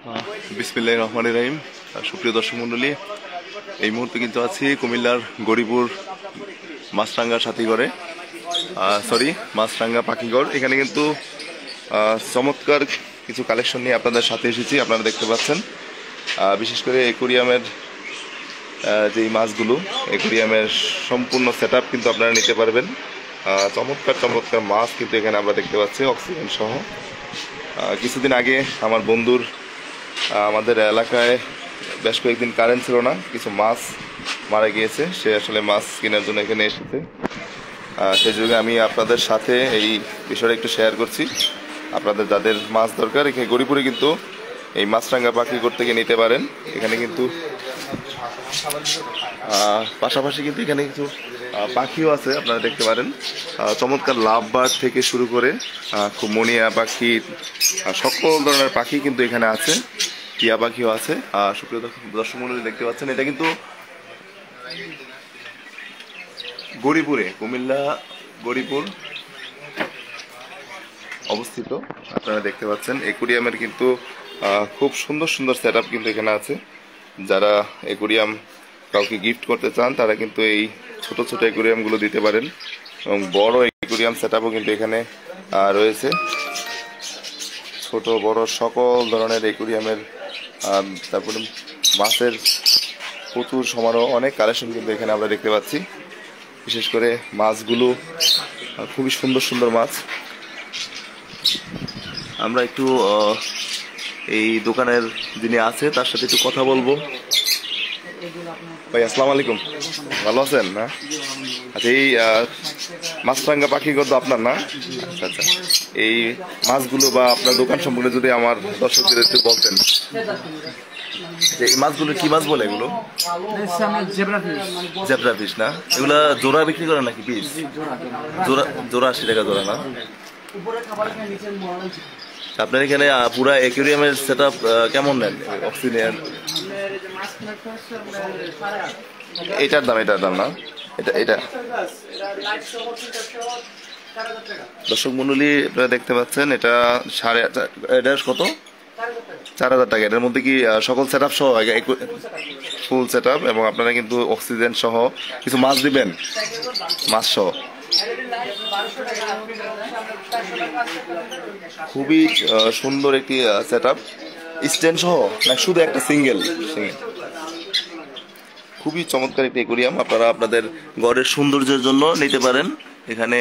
বিসমিল্লাহির রহমানির রহিম। সুপ্রিয় দর্শক মণ্ডলী, এই মুহূর্তে কিন্তু আছি কুমিল্লার গরিপুর মাছরাঙ্গা সাথীগড়ে, মাছরাঙ্গা পাখিগড়। এখানে কিন্তু চমৎকার কিছু কালেকশন নিয়ে আপনাদের সাথে এসেছি। আপনারা দেখতে পাচ্ছেন বিশেষ করে অ্যাকুরিয়ামের যেই মাছগুলো, অ্যাকুরিয়ামের সম্পূর্ণ সেট আপ কিন্তু আপনারা নিতে পারবেন। চমৎকার চমৎকার মাছ কিন্তু এখানে আমরা দেখতে পাচ্ছি অক্সিজেন সহ। কিছুদিন আগে আমার বন্ধুর আমাদের এলাকায় বেশ কয়েকদিন কারেন্ট ছিল না, কিছু মাছ মারা গিয়েছে। সে আসলে মাছ কেনার জন্য এখানে এসেছে। সেই যুগে আমি আপনাদের সাথে এই বিষয়টা একটু শেয়ার করছি। আপনাদের যাদের মাছ দরকার, এখানে গরিপুরে কিন্তু এই মাছরাঙ্গা পাখিগড় থেকে নিতে পারেন। এখানে কিন্তু পাশাপাশি কিন্তু এখানে কিছু পাখিও আছে, আপনারা দেখতে পারেন। চমৎকার লাভ বার্ড থেকে শুরু করে খুব মনিয়া পাখি, সকল ধরনের পাখি কিন্তু এখানে আছে। টিয়া পাখিও আছে। সুপ্রিয় দর্শক মণ্ডলী দেখতে পাচ্ছেন, এটা কিন্তু গরিপুরে, কুমিল্লা গরিপুর অবস্থিত। আপনারা দেখতে পাচ্ছেন অ্যাকুরিয়ামের কিন্তু খুব সুন্দর সুন্দর সেট আপ কিন্তু এখানে আছে। যারা অ্যাকুরিয়াম কাউকে গিফট করতে চান তারা কিন্তু এই ছোট ছোট অ্যাকুরিয়ামগুলো দিতে পারেন, এবং বড় অ্যাকুরিয়াম সেট আপও কিন্তু এখানে রয়েছে। ছোট বড় সকল ধরনের অ্যাকুরিয়ামের, তারপরে মাছের প্রচুর সমারোহ, অনেক কালেকশন কিন্তু এখানে আমরা দেখতে পাচ্ছি। বিশেষ করে মাছগুলো খুবই সুন্দর সুন্দর মাছ। আমরা একটু এই দোকানের যিনি আছে তার সাথে একটু কথা বলবো। ভাই আসসালামু আলাইকুম, ভালো আছেন? না, আচ্ছা, এই মাছরাঙ্গা পাখিগড় তো আপনার, না? আচ্ছা আচ্ছা, এই মাছগুলো বা আপনার দোকান সম্পর্কে যদি আমার দর্শকদের একটু বলতেন। এই মাছগুলো কি মাছ বলে? এগুলো জেব্রা ফিশ, না? এগুলা জোড়া বিক্রি করে নাকি পিস? জোড়া 80 টাকা জোড়া, না? আপনার এখানে পুরা অ্যাকুরিয়ামের সেট আপ কেমন নেন? অক্সিজেন এটার দাম না? এটা দর্শক মণ্ডলী আপনারা দেখতে পাচ্ছেন, এটা এটা কত? 4000 টাকা। এটার মধ্যে কি সকল সেট আপ সহ ফুল সেট আপ, এবং আপনারা কিন্তু অক্সিজেন সহ কিছু মাছ দিবেন, মাছ সহ। খুবই সুন্দর একটি সেট আপ, স্ট্যান্ড সহ না শুধু একটা সিঙ্গেল? খুবই চমৎকার একটি অ্যাকুরিয়াম। আপনারা আপনাদের ঘরের সৌন্দর্যের জন্য নিতে পারেন। এখানে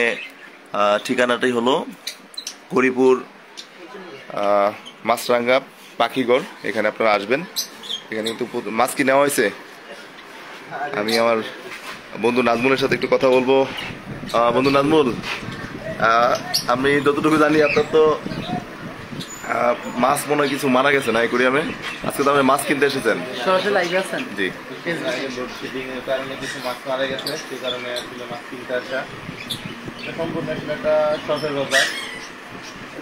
ঠিকানাটাই হলো গরিপুর মাছরাঙ্গা পাখিগড়। এখানে আপনারা আসবেন। এখানে কিন্তু মাছ কি নেওয়া হয়েছে। আমি আমার বন্ধু নাজমুলের সাথে একটু কথা বলবো। বন্ধু নাজমুল, আমি যতটুকু জানি আপনার তো মাছ মনে হয় কিছু মারা গেছে না অ্যাকুরিয়ামে? আজকে তো আপনি মাছ কিনতে এসেছেন? জি, কিছু মাছ মারা গেছে, সেই কারণে আসলে মাছ কিনতে আসা। সম্পূর্ণ একটা শখের ব্যাপার।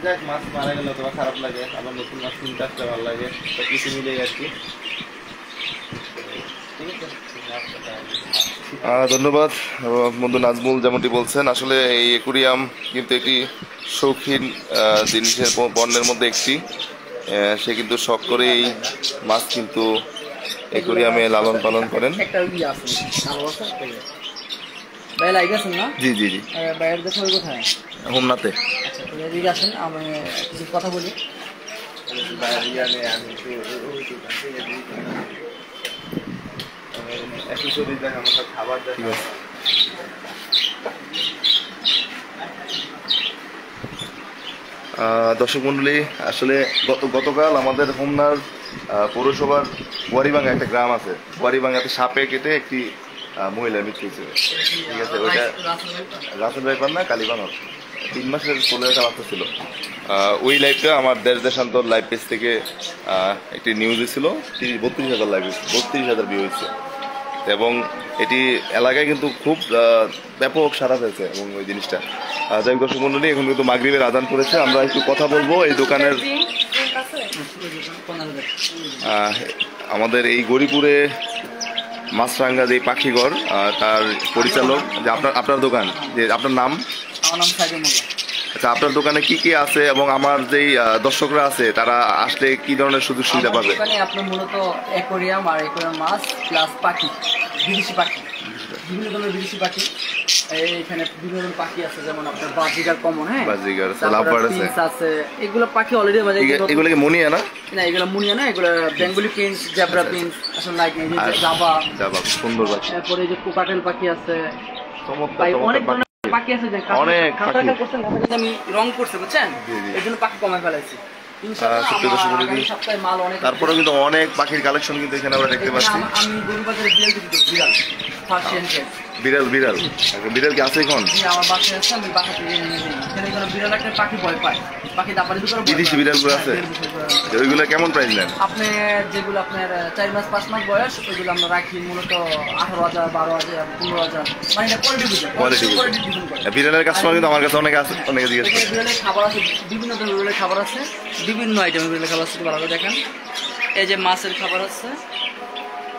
যাক, মাছ মারা গেলে তো খারাপ লাগে, আবার নতুন মাছ কিনতে আসতে ভালো লাগে। তো কিছু মিলেই আর কি। ধন্যবাদ বন্ধু নাজমুল। যেমনটি বলছেন, আসলে এই অ্যাকুরিয়াম কিন্তু একটি শৌখিন জিনিসের পণ্যের মধ্যে একটি। সে কিন্তু শখ করে এই মাছ কিন্তু অ্যাকুরিয়ামে লালন পালন করেন। জি জি জি, হোমনাতে। আমি কথা বলি। দর্শক মন্ডলী, আসলে গতকাল আমাদের হোমনার পৌরসভার ওয়ারিবাঙ্গা একটা গ্রাম আছে, ওয়ারিবাঙ্গাতে সাপে কেটে একটি মহিলার মৃত্যু হয়েছে। ঠিক আছে, ওইটা রাসেল ব্যাপার না, কালীবানর 3 মাসের কোলে একটা বাচ্চা ছিল। ওই লাইভটা আমার দেশ দেশান্তর লাইভ পেজ থেকে একটি নিউজ ছিল। 32,000 লাইভ, 32,000 ভিউ হয়েছে, এবং এটি এলাকায় কিন্তু খুব ব্যাপক সাড়া পেয়েছে। এবং ওই জিনিসটা, যাই হোক দর্শক মণ্ডলী, এখন কিন্তু মাগরিবের আজান পড়েছে। আমরা একটু কথা বলবো এই দোকানের, আমাদের এই গরিপুরে মাছরাঙ্গা যে পাখিগড়, তার পরিচালক, যে আপনার দোকান, যে আপনার নাম? আমার নাম সাইদুল মোল্লা। আচ্ছা, আপনার দোকানে কি কি আছে এবং আমার যেই দর্শকরা আছে তারা আসলে কি ধরনের সুযোগ সুবিধা পাবে? এখানে আপনার মূলত অ্যাকোরিয়াম আর অ্যাকোরিয়াম মাছ প্লাস পাখি, বিদেশি পাখি, বিভিন্ন ধরনের বিদেশি পাখি। এখানে বিভিন্ন ধরনের পাখি আছে, যেমন আপনার বাজিগার কমন, হ্যাঁ, বাজিগার আছে, তারপরে লাভবার্ড আছে। প্রিন্স আছে। এগুলো পাখি অলরেডি বাজারে এগুলো কি মুনিয়া না? না, এগুলো মুনিয়া না, এগুলো বেঙ্গলি প্রিন্স, জেব্রা প্রিন্স আসলে লাইক এই যে জাবা, সুন্দর পাখি। তারপরে এই যে কোকাটেল পাখি আছে, চমৎকার ভাই অনেক চমৎকার ধরনের পাখি আছে। যে অনেক পাখি। করছেন আমি রং করছে, বুঝছেন, জি, জি। এই জন্য পাখি কমায় ফেলাইছি। সুপ্রিয় দর্শক মণ্ডলী, তারপরেও কিন্তু অনেক পাখির কালেকশন কিন্তু এখানে আমরা দেখতে পাচ্ছি। আমি গরুবাজারে বিড়াল দেখি, বিড়াল ফার্সিয়ান কে। বিড়াল বিড়াল বিড়াল কি আছে এখন? জি, আমার বাসায় আছে, আমি বাসা থেকে নিয়ে যাই। এখানে কোনো বিড়াল একটা পাখি ভয় পায়, পাখি দাপারি দুটো বিদেশি বিড়ালগুলো আছে? ওইগুলো কেমন প্রাইস নেন? আপনি যেগুলো আপনার 4 মাস 5 মাস বয়স, ওইগুলো আমরা রাখি মূলত 18,000, 12,000, 15,000, মানে এটা কোয়ালিটি বিড়ালের কাস্টমার কিন্তু আমার কাছে অনেকে আছে, অনেকে জিজ্ঞেস করে। বিড়ালের খাবার আছে, বিভিন্ন ধরনের বিড়ালের খাবার আছে, বিভিন্ন আইটেমের বিড়ালের খাবার আছে। ভালো করে দেখেন, এই যে মাছের খাবার আছে,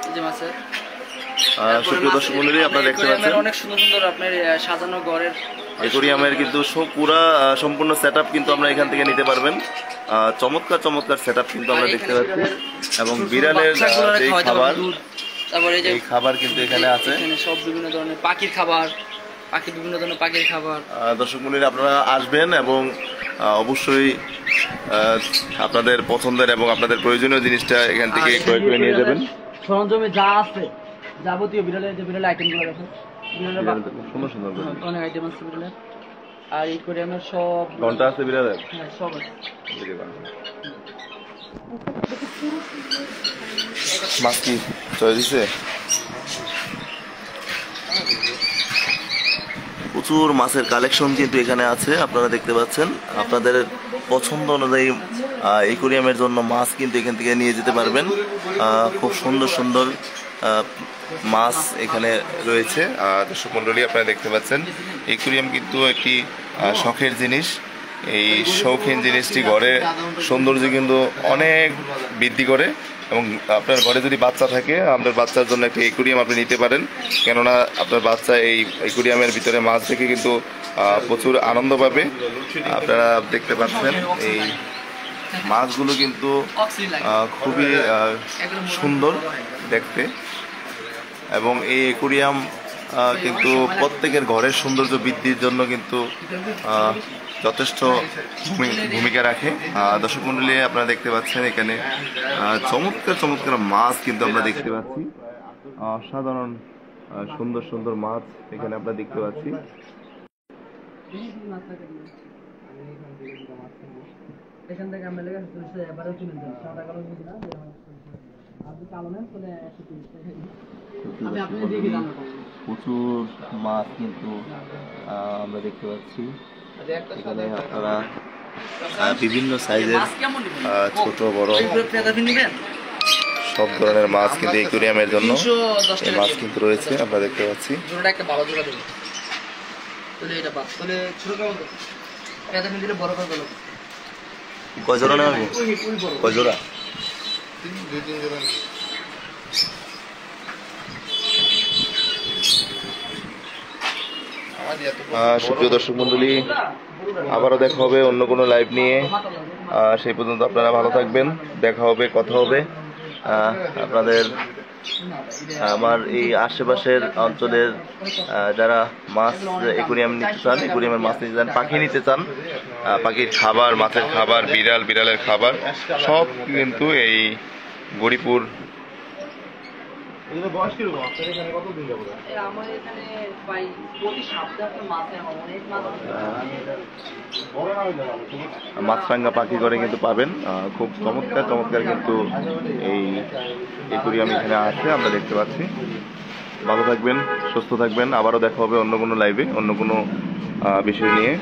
এই যে মাছের। সুপ্রিয় দর্শক মণ্ডলী, আপনারা দেখতে পাচ্ছেন অনেক সুন্দর সুন্দর আপনার সাজানো ঘরের অ্যাকোরিয়ামের কিন্তু পুরা সম্পূর্ণ সেটআপ কিন্তু আমরা এখান থেকে নিতে পারবেন। চমৎকার চমৎকার সেটআপ কিন্তু আমরা দেখতে পাচ্ছি, এবং বিড়ালের যে খাবার, তারপরে এই যে এই খাবার কিন্তু এখানে আছে। এখানে সব বিভিন্ন ধরনের পাখির খাবার, বিভিন্ন ধরনের পাখির খাবার। দর্শক মণ্ডলী, আপনারা আসবেন এবং অবশ্যই আপনাদের পছন্দের এবং আপনাদের প্রয়োজনীয় জিনিসটা এখান থেকে ক্রয় করে নিয়ে যাবেন। সরঞ্জামে যা আছে যাবতীয় বিড়ালের যে বিড়ালের আইটেমগুলো আছে, বিড়ালের সুন্দর সুন্দর অনেক আইটেম আছে বিড়ালের। আর অ্যাকোরিয়ামের সব ঘন্টা আছে বিড়ালের, হ্যাঁ সব আছে। মাছ কি চলে দিছে? প্রচুর মাছের কালেকশন কিন্তু এখানে আছে, আপনারা দেখতে পাচ্ছেন। আপনাদের পছন্দ অনুযায়ী অ্যাকোরিয়ামের জন্য মাছ কিন্তু এখান থেকে নিয়ে যেতে পারবেন। খুব সুন্দর সুন্দর মাছ এখানে রয়েছে। দর্শক মণ্ডলী, আপনারা দেখতে পাচ্ছেন অ্যাকোরিয়াম কিন্তু একটি শখের জিনিস। এই শৌখিন জিনিসটি ঘরে সৌন্দর্য কিন্তু অনেক বৃদ্ধি করে, এবং আপনার ঘরে যদি বাচ্চা থাকে, আপনার বাচ্চার জন্য একটা অ্যাকোরিয়াম আপনি নিতে পারেন। কেননা আপনার বাচ্চা এই অ্যাকোরিয়ামের ভিতরে মাছ দেখে কিন্তু প্রচুর আনন্দ পাবে। আপনারা দেখতে পাচ্ছেন এই মাছগুলো কিন্তু খুবই সুন্দর দেখতে, এবং এই অ্যাকোরিয়াম কিন্তু প্রত্যেকের ঘরের সৌন্দর্য বৃদ্ধির জন্য কিন্তু যথেষ্ট ভূমিকা রাখে। দর্শক মণ্ডলী, আপনারা দেখতে পাচ্ছেন এখানে চমৎকার চমৎকার মাছ কিন্তু আমরা দেখতে পাচ্ছি। অসাধারণ সুন্দর সুন্দর মাছ এখানে আমরা দেখতে পাচ্ছি। এখান থেকে আমরা লেগে এবারে তুলে দেন, সাদা কালো যদি না আপনি কালো নেন তাহলে 130 টাকা আমি আপনাকে দিয়ে দিলাম। প্রচুর মাছ কিন্তু আমরা দেখতে পাচ্ছি এখানে। আপনারা বিভিন্ন সাইজের ছোট বড় সব ধরনের মাছ কিন্তু অ্যাকোরিয়ামের জন্য এই মাছ কিন্তু রয়েছে, আমরা দেখতে পাচ্ছি। একটা ভালো জোড়া দেবো, তাহলে এটা বাদ, তাহলে ছোট কেমন পেঁদা ফিন দিলে বড় করে দেবো। কয় জোড়া নেব? কয় জোড়া? 2-3 জোড়া। সুপ্রিয় দর্শক মণ্ডলী, আবারও দেখা হবে অন্য কোনো লাইভ নিয়ে। সেই পর্যন্ত আপনারা ভালো থাকবেন, দেখা হবে, কথা হবে। আপনাদের আমার এই আশেপাশের অঞ্চলের যারা মাছ অ্যাকোরিয়াম নিতে চান, অ্যাকোরিয়ামের মাছ নিতে চান, পাখি নিতে চান, পাখির খাবার, মাছের খাবার, বিড়ালের খাবার সব কিন্তু এই গরিপুর বয়স কিরকম? আপনার এখানে কতদিন যাবো? আমার এখানে প্রায় প্রতি সপ্তাহে মাছে অনেক মাছ মাছরাঙ্গা পাখি করে কিন্তু পাবেন। খুব চমৎকার চমৎকার কিন্তু এই অ্যাকোরিয়াম এখানে আছে, আমরা দেখতে পাচ্ছি। ভালো থাকবেন, সুস্থ থাকবেন, আবারও দেখা হবে অন্য কোনো লাইভে অন্য কোনো বিষয় নিয়ে।